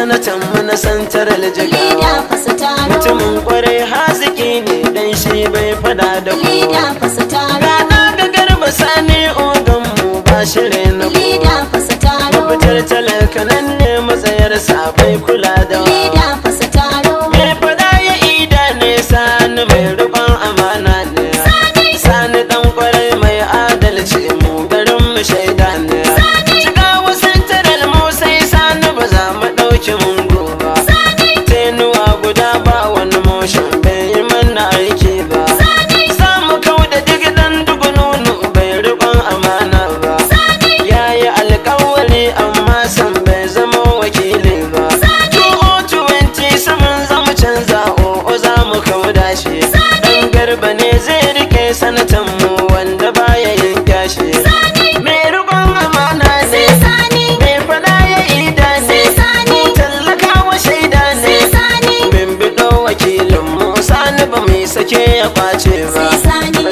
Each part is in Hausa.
sanatan mu na santaral jigawa. Mutumin kwarai haziki ne dan shi bai fada da kowa. Gana ga Garba Sani ogan mu ba shire na kowa. Mafitar talaka nan ne matsayarsa bai kula da wa. Mai fada ya ida ne Sani mai rikon amana ne. Sani dan kwarai mai adalci mu garin mu shaida ne. Jigawa santaral mu sai Sani ba za mu ɗauki mungu ba. Tenuwa guda ba wani motion bai yi mana aiki ba. Za mu kau da duk dan dugununu bai rikon amana ba. Ya yi alkawari amma san bai zama wakili ba. 2020 saman za mu canza o'o za mu kau da shi. Dan Garba ne zai rike sanatan mu wanda baya yin gashi. Mai rikon amana ne, mai fada ya ida ne, mu tallakawa shaida ne. Min biɗo wakilin mu Sani ba mai sake ya kwace ba.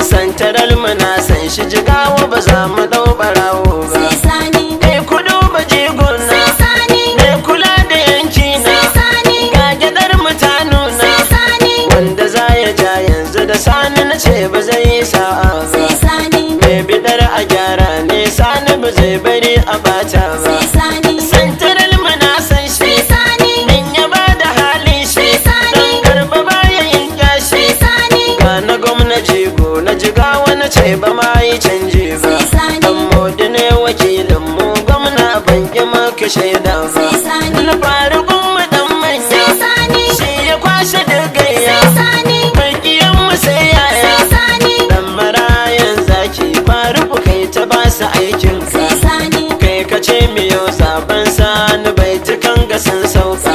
Santaral mu na san shi Jigawa ba za mu ɗau ɓarawo ba. Kai kudu ba jigona, mai kula da yanki na, ga gyaɗar mutane na. Wanda za ya ja yanzu da Sani na ce ba zai yi sa'a ba. Mai bidar a gyara ne Sani ba zai bari a bata ba. Santaral mu na san shi, min ya ba da halin shi. Dan Garba baya yin gashi. Ga na gwamnati go na Jigawa na ce ba ma yi canji ba. Dan Modi ne wakilin mu gwamna ban yi maka shaida ba. Na faru mu dan manya, shi ya kwashe da gayya. Makiyan mu sai yaya, dan marayan zaki faru kai ta ba su aikin ka. Kai ka ce miyo zaben Sani bai tukan ga sun sauka.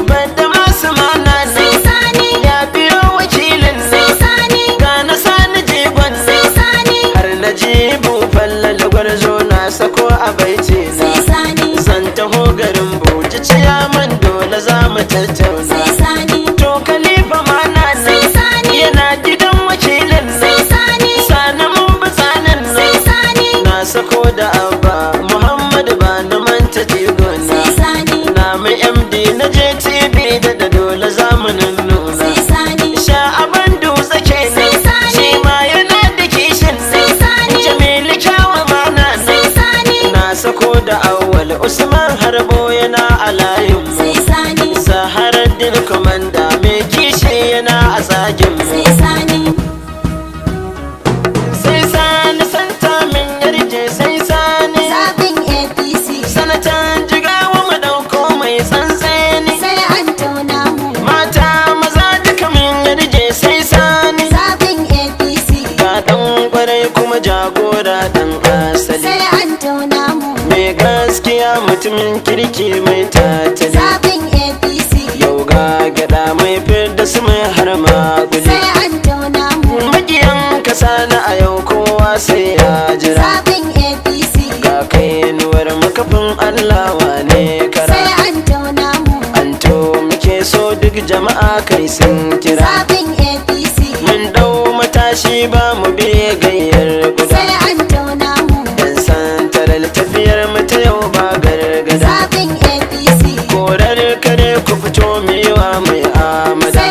Bada masu mana ne, ya biyo wakilin ne. Ga na Sani jigon ne, har na jibu fallal gwarzo na sako a baiti na. Zan taho garin Bauchi ciyaman dole za mu tattauna. To Khalifa mana ne, yana gidan wakilin ne. Sani mun bi tsanin ne, na sako da abba Muhammadu ba na manta tigona. Na mai MD na JTB da dole zamanin nuna. Sha abin dutse ke ne, shi ma yana da kishin ne. Jamilu kyawa mana ne, na sako da awwal Usman Harbo yana a layin mu. Zaharaddin komanda mai kishi yana a tsagin mu. Sai Sani santa min yarje sai Sani. Sanatan Jigawa mu dauko mai tsantseni. Mata maza duka min yarje sai Sani. Ga dan kwarai kuma jagora dan asali. Mai gaskiya mutumin kirki mai tattali. Yau ga gyaɗa mai fidda su mai har maguli. Makiyan kasa na a yau kowa sai ya jira. Ga kainuwar makafin Allah wane kara. Anto muke so duk jama'a kai sun kira. Mun dau matashi ba mu biye gayyar guda. Dan santaral tafiyar mu ta yau ba gargada. Korar kare ku fito miwa mai amada.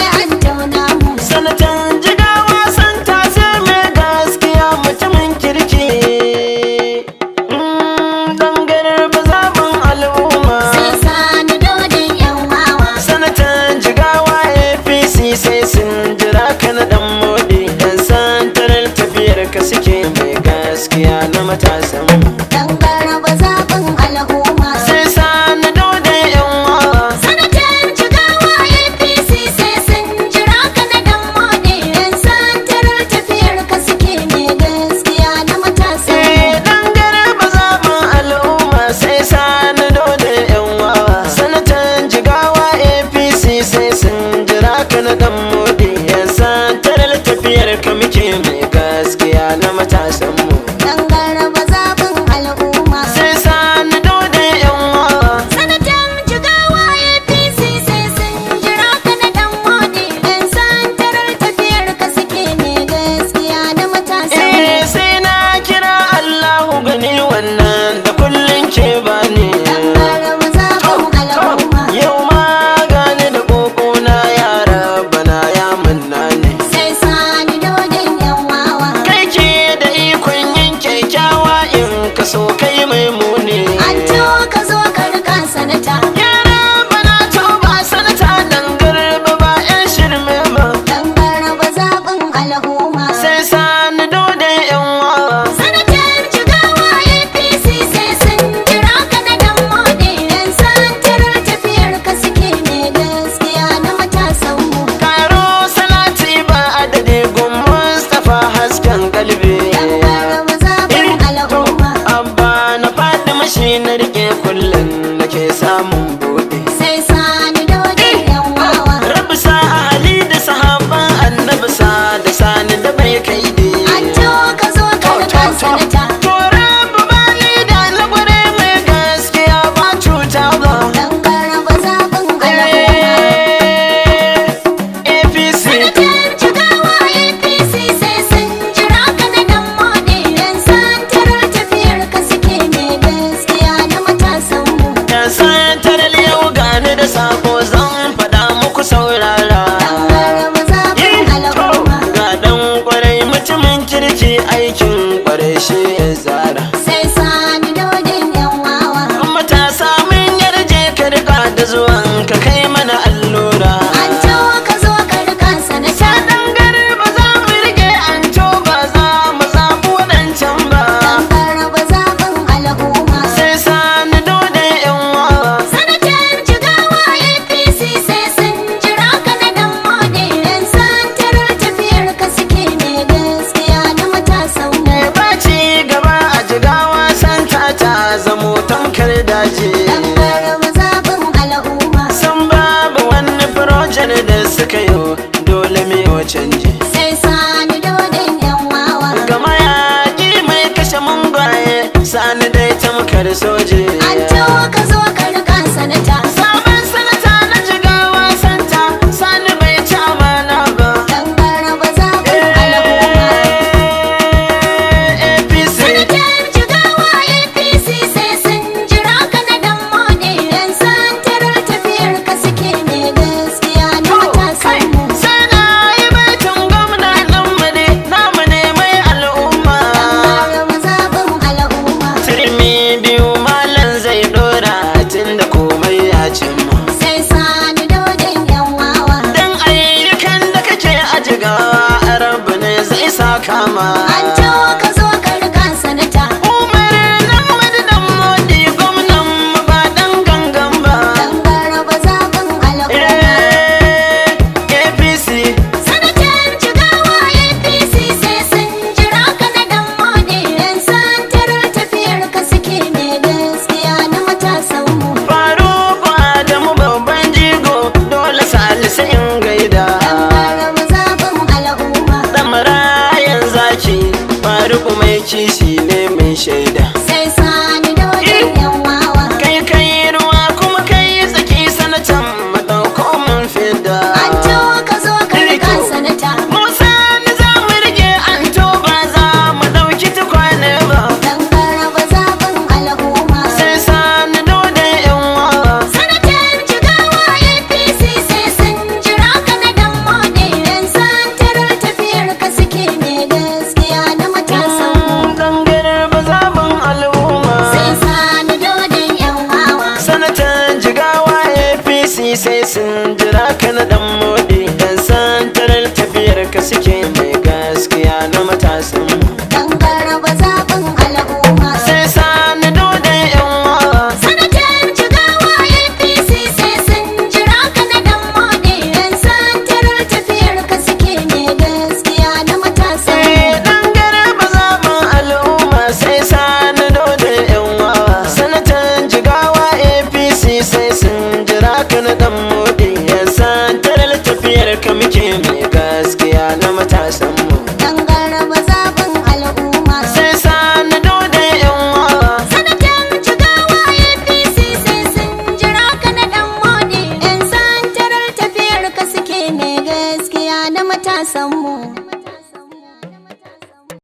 Sanatan Jigawa santa sai mai gaskiya mutumin kirki. Dan Garba zaɓin al'umma. Sanatan Jigawa APC sai sun jira ka na dan Modi. Dan santaral tafiyar ka suke mai gaskiya na matasan. Sai Sani dole yan wawa. Dan Garba zaɓin al'umma sai Sani dole yan wawa. Sanatan Jigawa APC sai sun jira ka na dan Modi. Yan santaral tafiyar ka muke mai gaskiya na matasan mu. Sai Sani dole yan wawa. Sai na kira Allahu gani wannan da kullum ke bani. Yau kalbi. Abba na Fatima shi na rike kullum nake samun buɗe. Sai sani dodon yan wawa. Rabu sa ahali da sahaban annabi sa da sani da bai kai de. An to ka zo ka riga sanata. To rabu bani da na gware mai gaskiya ba cuta ba. Dan garaba zaɓin al'umma. APC. Sanatar Jigawa APC sai sun jira ka da dan moɗe. Dan santarar tafiyar ka suke mai gaskiya na matasan mu. Yan santarar yau gani da sako zan faɗa muku saurara. Dan garaba zaɓin al'umma. Ga dan kwarai mutumin kirki aikin kwarai shi ya zara. Sai sani dodon yan wawa. Matasa mun yarje ka riga da zuwan ka kai mana allura. An to ka zo ka riga sanata. Dan garba za mu rike an to ba za mu zaɓi waɗancan ba. Dan garaba zaɓin al'umma. Sai sani dole yan wawa. Sanatar Jigawa APC sai sun jira ka da dan moɗe. Dan santarar tafiyar ka suke mai gaskiya na matasan mu. Ba ci gaba a jigawa santa ta zamo tamkar daji. Dan garaba zaɓin al'umma. San babu wani furojar da suka yi dole miyo canji. Sai sani dodon yan wawa. Gama yaƙi mai kashe mungwaye sani dai tamkar soji. An to ka zo ka riga sanata. Sabon sanata na jigawa santa sani bai ci amana ba. Dan garaba zaɓin al'umma. APC. Sanatar Jigawa APC sai sun jira ka da dan moɗe. Dan santarar tafiyar ka suke mai gaskiya na matasan mu. Sai na yi baitin gwamna namu ne mai al'umma. Dan zaɓin al'umma. Turmi biyu malam zai dora tun da komai ya cimma. Sai sani dodon yan wawa. Dan ayyukan da kake a jigawa a rabu ne zai sa kama. An to ka zo ka riga sanata. Umar nan madadan modi gwamnan mu ba dan gangan ba. Dan garaba zaɓin al'umma. APC. Sanatar Jigawa APC sai sun jira ka da dan moɗe. Dan santarar tafiyar ka suke mai gaskiya na matasan mu. Faruku Adamu babban jigo dole Salisu in gaida. Dan garaba zaɓin al'umma. Dan marayan zaki Faruku mai kishi ne mai shaida.